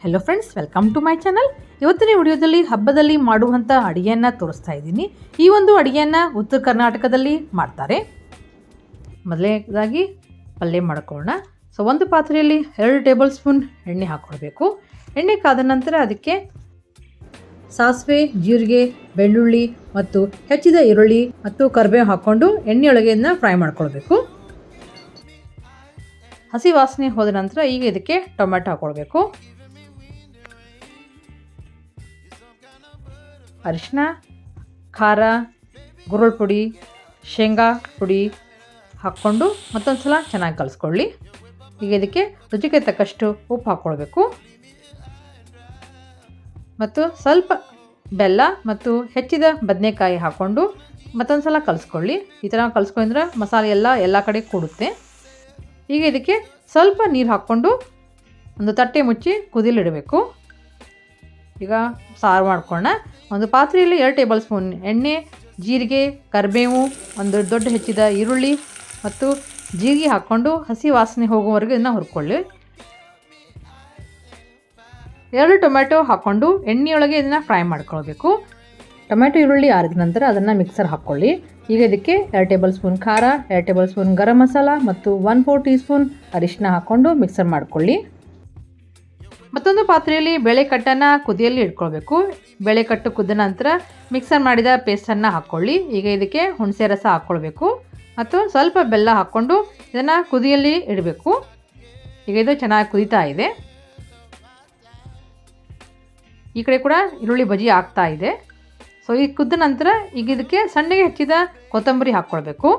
Hello friends, welcome to my channel. ಇವತ್ತಿನ ವಿಡಿಯೋದಲ್ಲಿ ಹಬ್ಬದಲ್ಲಿ ಮಾಡುವಂಥ ಅಡುಗೆಯನ್ನು ತೋರಿಸ್ತಾ ಇದ್ದೀನಿ. ಈ ಒಂದು ಅಡುಗೆಯನ್ನು ಉತ್ತರ ಕರ್ನಾಟಕದಲ್ಲಿ ಮಾಡ್ತಾರೆ. ಮೊದಲನೇದಾಗಿ ಪಲ್ಯ ಮಾಡ್ಕೊಳ್ಳೋಣ. ಒಂದು ಪಾತ್ರೆಯಲ್ಲಿ 2 ಟೇಬಲ್ ಸ್ಪೂನ್ ಎಣ್ಣೆ ಹಾಕ್ಕೊಳ್ಬೇಕು. ಎಣ್ಣೆ ಕಾದ ನಂತರ ಅದಕ್ಕೆ ಸಾಸಿವೆ, ಜೀರಿಗೆ, ಬೆಳ್ಳುಳ್ಳಿ ಮತ್ತು ಹೆಚ್ಚಿದ ಈರುಳ್ಳಿ ಮತ್ತು ಕರಿಬೇವು ಹಾಕ್ಕೊಂಡು ಎಣ್ಣೆಯೊಳಗೆ ಇದನ್ನ ಫ್ರೈ ಮಾಡ್ಕೊಳ್ಬೇಕು. ಹಸಿ ವಾಸನೆ ಹೋದ ನಂತರ ಈಗ ಇದಕ್ಕೆ ಟೊಮೆಟೊ ಹಾಕ್ಕೊಳ್ಬೇಕು. ಅರಿಶಿನ, ಖಾರ, ಗುರಳ್ ಪುಡಿ, ಶೇಂಗಾ ಪುಡಿ ಹಾಕ್ಕೊಂಡು ಮತ್ತೊಂದು ಸಲ ಚೆನ್ನಾಗಿ ಕಲಿಸ್ಕೊಳ್ಳಿ. ಈಗ ಇದಕ್ಕೆ ರುಚಿಗೆ ತಕ್ಕಷ್ಟು ಉಪ್ಪು ಹಾಕ್ಕೊಳ್ಬೇಕು ಮತ್ತು ಸ್ವಲ್ಪ ಬೆಲ್ಲ ಮತ್ತು ಹೆಚ್ಚಿದ ಬದನೆಕಾಯಿ ಹಾಕ್ಕೊಂಡು ಮತ್ತೊಂದು ಸಲ ಕಲಿಸ್ಕೊಳ್ಳಿ. ಈ ಥರ ಕಲಿಸ್ಕೊಂಡ್ರೆ ಮಸಾಲೆ ಎಲ್ಲ ಕಡೆ ಕೂಡುತ್ತೆ. ಈಗ ಇದಕ್ಕೆ ಸ್ವಲ್ಪ ನೀರು ಹಾಕ್ಕೊಂಡು ಒಂದು ತಟ್ಟೆ ಮುಚ್ಚಿ ಕುದಿಲಿಡಬೇಕು. ಈಗ ಸಾರು ಮಾಡ್ಕೊಳ್ಳೋಣ. ಒಂದು ಪಾತ್ರೆಯಲ್ಲಿ 2 ಟೇಬಲ್ ಸ್ಪೂನ್ ಎಣ್ಣೆ, ಜೀರಿಗೆ, ಕರಿಬೇವು, ಒಂದು ದೊಡ್ಡ ಹೆಚ್ಚಿದ ಈರುಳ್ಳಿ ಮತ್ತು ಜೀರಿಗೆ ಹಾಕ್ಕೊಂಡು ಹಸಿ ವಾಸನೆ ಹೋಗುವವರೆಗೆ ಇದನ್ನು ಹುರ್ಕೊಳ್ಳಿ. 2 ಟೊಮೆಟೊ ಹಾಕ್ಕೊಂಡು ಎಣ್ಣೆಯೊಳಗೆ ಇದನ್ನು ಫ್ರೈ ಮಾಡ್ಕೊಳ್ಬೇಕು. ಟೊಮೆಟೊ ಈರುಳ್ಳಿ ಆರಿದ ನಂತರ ಅದನ್ನು ಮಿಕ್ಸರ್ ಹಾಕ್ಕೊಳ್ಳಿ. ಈಗ ಇದಕ್ಕೆ 2 ಟೇಬಲ್ ಸ್ಪೂನ್ ಖಾರ, 2 ಟೇಬಲ್ ಸ್ಪೂನ್ ಗರಂ ಮಸಾಲ ಮತ್ತು 1/4 ಟೀ ಸ್ಪೂನ್ ಅರಿಶಿನ ಹಾಕ್ಕೊಂಡು ಮಿಕ್ಸರ್ ಮಾಡ್ಕೊಳ್ಳಿ. ಮತ್ತೊಂದು ಪಾತ್ರೆಯಲ್ಲಿ ಬೇಳೆಕಟ್ಟನ್ನು ಕುದಿಯಲ್ಲಿ ಇಟ್ಕೊಳ್ಬೇಕು. ಬೇಳೆಕಟ್ಟು ಕುದ್ದ ನಂತರ ಮಿಕ್ಸರ್ ಮಾಡಿದ ಪೇಸ್ಟನ್ನು ಹಾಕ್ಕೊಳ್ಳಿ. ಈಗ ಇದಕ್ಕೆ ಹುಣಸೆ ರಸ ಹಾಕ್ಕೊಳ್ಬೇಕು ಮತ್ತು ಸ್ವಲ್ಪ ಬೆಲ್ಲ ಹಾಕ್ಕೊಂಡು ಇದನ್ನು ಕುದಿಯಲ್ಲಿ ಇಡಬೇಕು. ಈಗ ಇದು ಚೆನ್ನಾಗಿ ಕುದೀತಾ ಇದೆ. ಈ ಕಡೆ ಕೂಡ ಈರುಳ್ಳಿ ಬಜಿ ಆಗ್ತಾ ಇದೆ. ಈ ಕುದ್ದ ನಂತರ ಈಗ ಇದಕ್ಕೆ ಸಣ್ಣಗೆ ಹೆಚ್ಚಿದ ಕೊತ್ತಂಬರಿ ಹಾಕ್ಕೊಳ್ಬೇಕು.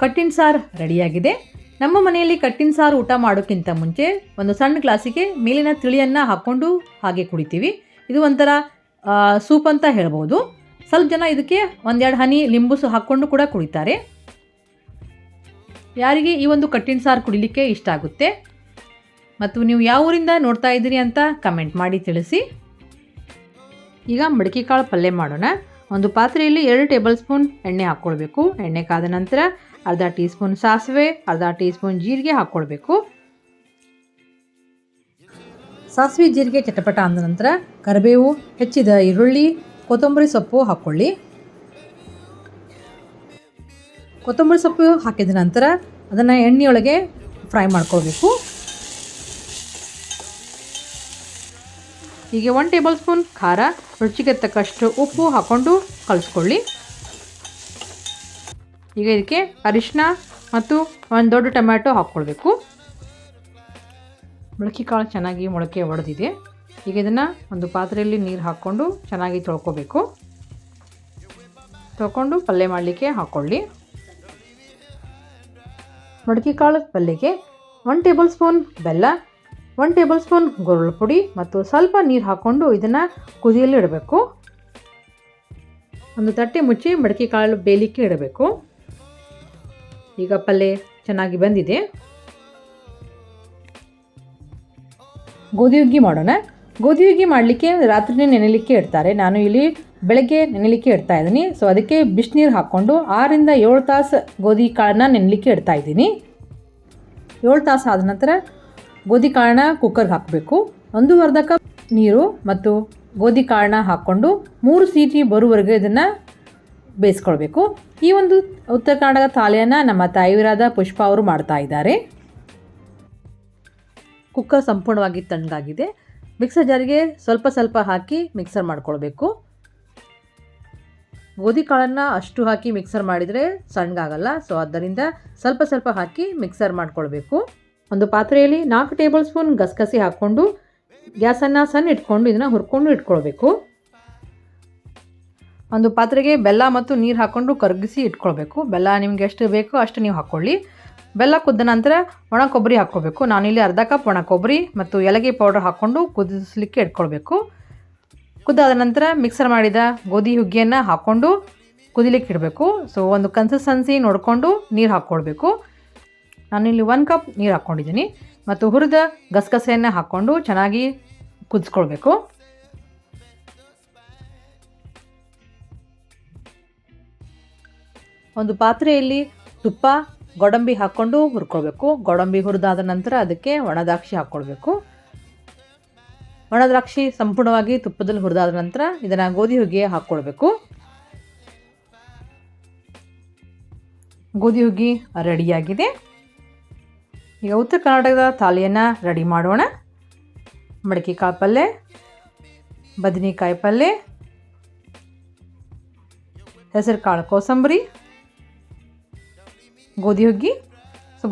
ಕಟ್ಟಿನ ಸಾರು ರೆಡಿಯಾಗಿದೆ. ನಮ್ಮ ಮನೆಯಲ್ಲಿ ಕಟ್ಟಿನ ಸಾರು ಊಟ ಮಾಡೋಕ್ಕಿಂತ ಮುಂಚೆ ಒಂದು ಸಣ್ಣ ಗ್ಲಾಸಿಗೆ ಮೇಲಿನ ತಿಳಿಯನ್ನು ಹಾಕ್ಕೊಂಡು ಹಾಗೆ ಕುಡಿತೀವಿ. ಇದು ಒಂಥರ ಸೂಪ್ ಅಂತ ಹೇಳ್ಬೋದು. ಸ್ವಲ್ಪ ಜನ ಇದಕ್ಕೆ 1-2 ಹನಿ ಲಿಂಬು ಹಾಕ್ಕೊಂಡು ಕೂಡ ಕುಡಿತಾರೆ. ಯಾರಿಗೆ ಈ ಒಂದು ಕಟ್ಟಿನ ಸಾರು ಕುಡಿಲಿಕ್ಕೆ ಇಷ್ಟ ಆಗುತ್ತೆ ಮತ್ತು ನೀವು ಯಾವ ಊರಿಂದ ನೋಡ್ತಾ ಇದ್ದೀರಿ ಅಂತ ಕಮೆಂಟ್ ಮಾಡಿ ತಿಳಿಸಿ. ಈಗ ಮಡಕೆ ಕಾಳು ಪಲ್ಯ ಮಾಡೋಣ. ಒಂದು ಪಾತ್ರೆಯಲ್ಲಿ 2 ಟೇಬಲ್ ಸ್ಪೂನ್ ಎಣ್ಣೆ ಹಾಕ್ಕೊಳ್ಬೇಕು. ಎಣ್ಣೆ ಕಾದ ನಂತರ ಅರ್ಧ ಟೀ ಸ್ಪೂನ್ ಸಾಸಿವೆ, ಅರ್ಧ ಟೀ ಸ್ಪೂನ್ ಜೀರಿಗೆ ಹಾಕ್ಕೊಳ್ಬೇಕು. ಸಾಸಿವೆ ಜೀರಿಗೆ ಚಟಪಟ ಅಂದ ನಂತರ ಕರಿಬೇವು, ಹೆಚ್ಚಿದ ಈರುಳ್ಳಿ, ಕೊತ್ತಂಬರಿ ಸೊಪ್ಪು ಹಾಕ್ಕೊಳ್ಳಿ. ಕೊತ್ತಂಬರಿ ಸೊಪ್ಪು ಹಾಕಿದ ನಂತರ ಅದನ್ನು ಎಣ್ಣೆಯೊಳಗೆ ಫ್ರೈ ಮಾಡ್ಕೊಳ್ಬೇಕು. ಹೀಗೆ 1 ಟೇಬಲ್ ಸ್ಪೂನ್ ಖಾರ, ರುಚಿಗೆ ತಕ್ಕಷ್ಟು ಉಪ್ಪು ಹಾಕ್ಕೊಂಡು ಕಲಿಸ್ಕೊಳ್ಳಿ. ಈಗ ಇದಕ್ಕೆ ಅರಿಶಿನ ಮತ್ತು ಒಂದು ದೊಡ್ಡ ಟೊಮ್ಯಾಟೊ ಹಾಕ್ಕೊಳ್ಬೇಕು. ಮೊಳಕೆ ಕಾಳು ಚೆನ್ನಾಗಿ ಮೊಳಕೆ ಒಡೆದಿದೆ. ಈಗ ಇದನ್ನು ಒಂದು ಪಾತ್ರೆಯಲ್ಲಿ ನೀರು ಹಾಕ್ಕೊಂಡು ಚೆನ್ನಾಗಿ ತೊಳ್ಕೊಬೇಕು. ತೊಳ್ಕೊಂಡು ಪಲ್ಯ ಮಾಡಲಿಕ್ಕೆ ಹಾಕ್ಕೊಳ್ಳಿ. ಮೊಳಕೆ ಕಾಳು ಪಲ್ಯಕ್ಕೆ 1 ಟೇಬಲ್ ಸ್ಪೂನ್ ಬೆಲ್ಲ, 1 ಟೇಬಲ್ ಸ್ಪೂನ್ ಗುರಳ್ ಪುಡಿ ಮತ್ತು ಸ್ವಲ್ಪ ನೀರು ಹಾಕ್ಕೊಂಡು ಇದನ್ನು ಕುದಿಯಲ್ಲಿ ಇಡಬೇಕು. ಒಂದು ತಟ್ಟೆ ಮುಚ್ಚಿ ಮಡಕೆ ಕಾಳು ಬೇಯಲಿಕ್ಕೆ ಇಡಬೇಕು. ಈಗ ಪಲ್ಯ ಚೆನ್ನಾಗಿ ಬಂದಿದೆ. ಗೋಧಿ ಹುಗ್ಗಿ ಮಾಡೋಣ. ಗೋಧಿ ಹುಗ್ಗಿ ಮಾಡಲಿಕ್ಕೆ ರಾತ್ರಿನೇ ನೆನೆಯಲಿಕ್ಕೆ ಇಡ್ತಾರೆ. ನಾನು ಇಲ್ಲಿ ಬೆಳಗ್ಗೆ ನೆನೆಯಲಿಕ್ಕೆ ಇಡ್ತಾ ಇದ್ದೀನಿ. ಅದಕ್ಕೆ ಬಿಸಿನೀರು ಹಾಕ್ಕೊಂಡು 6-7 ತಾಸು ಗೋಧಿ ಕಾಳನ್ನ ನೆನೆಯಲಿಕ್ಕೆ ಇಡ್ತಾ ಇದ್ದೀನಿ. 7 ತಾಸು ಆದ ನಂತರ ಗೋಧಿ ಕಾಳನ್ನ ಕುಕ್ಕರ್ಗೆ ಹಾಕಬೇಕು. 1/2 ಕಪ್ ನೀರು ಮತ್ತು ಗೋಧಿ ಕಾಳನ್ನ ಹಾಕ್ಕೊಂಡು 3 ಸೀಟಿ ಬರುವವರೆಗೆ ಇದನ್ನು ಬೇಯಿಸ್ಕೊಳ್ಬೇಕು. ಈ ಒಂದು ಉತ್ತರ ಕರ್ನಾಟಕ ತಾಳಿಯನ್ನು ನಮ್ಮ ತಾಯಿಯರಾದ ಪುಷ್ಪ ಅವರು ಮಾಡ್ತಾ ಇದ್ದಾರೆ. ಕುಕ್ಕರ್ ಸಂಪೂರ್ಣವಾಗಿ ತಣ್ಣಗಾಗಿದೆ. ಮಿಕ್ಸರ್ ಜಾರಿಗೆ ಸ್ವಲ್ಪ ಹಾಕಿ ಮಿಕ್ಸರ್ ಮಾಡ್ಕೊಳ್ಬೇಕು. ಗೋಧಿ ಕಾಳನ್ನು ಅಷ್ಟು ಹಾಕಿ ಮಿಕ್ಸರ್ ಮಾಡಿದರೆ ಸಣ್ಣಗಾಗಲ್ಲ. ಆದ್ದರಿಂದ ಸ್ವಲ್ಪ ಹಾಕಿ ಮಿಕ್ಸರ್ ಮಾಡ್ಕೊಳ್ಬೇಕು. ಒಂದು ಪಾತ್ರೆಯಲ್ಲಿ 4 ಟೇಬಲ್ ಸ್ಪೂನ್ ಗಸಗಸೆ ಹಾಕ್ಕೊಂಡು ಗ್ಯಾಸನ್ನು ಸಣ್ಣ ಇಟ್ಕೊಂಡು ಇದನ್ನು ಹುರ್ಕೊಂಡು ಇಟ್ಕೊಳ್ಬೇಕು. ಒಂದು ಪಾತ್ರೆಗೆ ಬೆಲ್ಲ ಮತ್ತು ನೀರು ಹಾಕ್ಕೊಂಡು ಕರಗಿಸಿ ಇಟ್ಕೊಳ್ಬೇಕು. ಬೆಲ್ಲ ನಿಮ್ಗೆ ಎಷ್ಟು ಬೇಕೋ ಅಷ್ಟು ನೀವು ಹಾಕ್ಕೊಳ್ಳಿ. ಬೆಲ್ಲ ಕುದ್ದ ನಂತರ ಒಣ ಕೊಬ್ಬರಿ ಹಾಕ್ಕೊಳ್ಬೇಕು. ನಾನಿಲ್ಲಿ ಅರ್ಧ ಕಪ್ ಒಣ ಕೊಬ್ಬರಿ ಮತ್ತು ಏಲಕ್ಕಿ ಪೌಡರ್ ಹಾಕ್ಕೊಂಡು ಕುದಿಸಲಿಕ್ಕೆ ಇಟ್ಕೊಳ್ಬೇಕು. ಕುದ್ದಾದ ನಂತರ ಮಿಕ್ಸರ್ ಮಾಡಿದ ಗೋಧಿ ಹುಗ್ಗಿಯನ್ನು ಹಾಕ್ಕೊಂಡು ಕುದಿಲಿಕ್ಕೆ ಇಡಬೇಕು. ಒಂದು ಕನ್ಸಿಸ್ಟೆನ್ಸಿ ನೋಡಿಕೊಂಡು ನೀರು ಹಾಕ್ಕೊಳ್ಬೇಕು. ನಾನಿಲ್ಲಿ 1 ಕಪ್ ನೀರು ಹಾಕ್ಕೊಂಡಿದ್ದೀನಿ ಮತ್ತು ಹುರಿದ ಗಸಗಸೆಯನ್ನು ಹಾಕ್ಕೊಂಡು ಚೆನ್ನಾಗಿ ಕುದಿಸ್ಕೊಳ್ಬೇಕು. ಒಂದು ಪಾತ್ರೆಯಲ್ಲಿ ತುಪ್ಪ, ಗೋಡಂಬಿ ಹಾಕ್ಕೊಂಡು ಹುರ್ಕೊಳ್ಬೇಕು. ಗೋಡಂಬಿ ಹುರಿದಾದ ನಂತರ ಅದಕ್ಕೆ ಒಣ ದ್ರಾಕ್ಷಿ ಹಾಕ್ಕೊಳ್ಬೇಕು. ಒಣ ದ್ರಾಕ್ಷಿ ಸಂಪೂರ್ಣವಾಗಿ ತುಪ್ಪದಲ್ಲಿ ಹುರಿದಾದ ನಂತರ ಇದನ್ನು ಗೋಧಿ ಹುಗ್ಗಿಗೆ ಹಾಕ್ಕೊಳ್ಬೇಕು. ಗೋಧಿ ಹುಗ್ಗಿ ರೆಡಿಯಾಗಿದೆ. ಈಗ ಉತ್ತರ ಕರ್ನಾಟಕದ ಥಾಲಿಯನ್ನು ರೆಡಿ ಮಾಡೋಣ. ಮಡಕೆಕಾಳು ಪಲ್ಯ, ಬದನೆಕಾಯಿ ಪಲ್ಯ, ಹೆಸರು ಕಾಳು ಕೋಸಂಬರಿ, ಗೋಧಿ ಹುಗ್ಗಿ.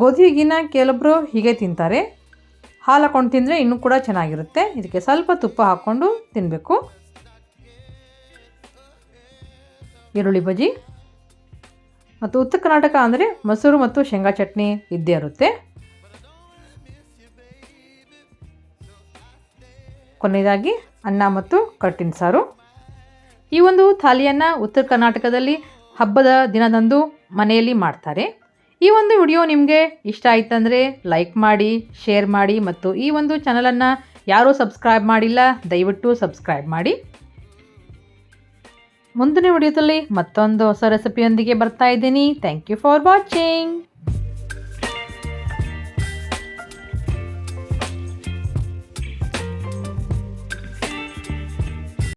ಗೋಧಿ ಹುಗ್ಗಿನ ಕೆಲವೊಬ್ಬರು ಹೀಗೆ ತಿಂತಾರೆ, ಹಾಲು ಹಾಕ್ಕೊಂಡು ತಿಂದರೆ ಇನ್ನೂ ಕೂಡ ಚೆನ್ನಾಗಿರುತ್ತೆ. ಇದಕ್ಕೆ ಸ್ವಲ್ಪ ತುಪ್ಪ ಹಾಕ್ಕೊಂಡು ತಿನ್ನಬೇಕು. ಈರುಳ್ಳಿ ಬಜ್ಜಿ ಮತ್ತು ಉತ್ತರ ಕರ್ನಾಟಕ ಅಂದರೆ ಮೊಸರು ಮತ್ತು ಶೇಂಗಾ ಚಟ್ನಿ ಇದ್ದೇ ಇರುತ್ತೆ. ಕೊನೆಯದಾಗಿ ಅನ್ನ ಮತ್ತು ಕಟ್ಟಿನ ಸಾರು. ಈ ಒಂದು ಥಾಲಿಯನ್ನು ಉತ್ತರ ಕರ್ನಾಟಕದಲ್ಲಿ ಹಬ್ಬದ ದಿನದಂದು ಮನೆಯಲ್ಲಿ ಮಾಡ್ತಾರೆ. ಈ ಒಂದು ವಿಡಿಯೋ ನಿಮಗೆ ಇಷ್ಟ ಆಯ್ತಂದರೆ ಲೈಕ್ ಮಾಡಿ, ಶೇರ್ ಮಾಡಿ ಮತ್ತು ಈ ಒಂದು ಚಾನಲನ್ನು ಯಾರೂ ಸಬ್ಸ್ಕ್ರೈಬ್ ಮಾಡಿಲ್ಲ ದಯವಿಟ್ಟು ಸಬ್ಸ್ಕ್ರೈಬ್ ಮಾಡಿ. ಮುಂದಿನ ವಿಡಿಯೋದಲ್ಲಿ ಮತ್ತೊಂದು ಹೊಸ ರೆಸಿಪಿಯೊಂದಿಗೆ ಬರ್ತಾ ಇದ್ದೀನಿ. Thank you for watching.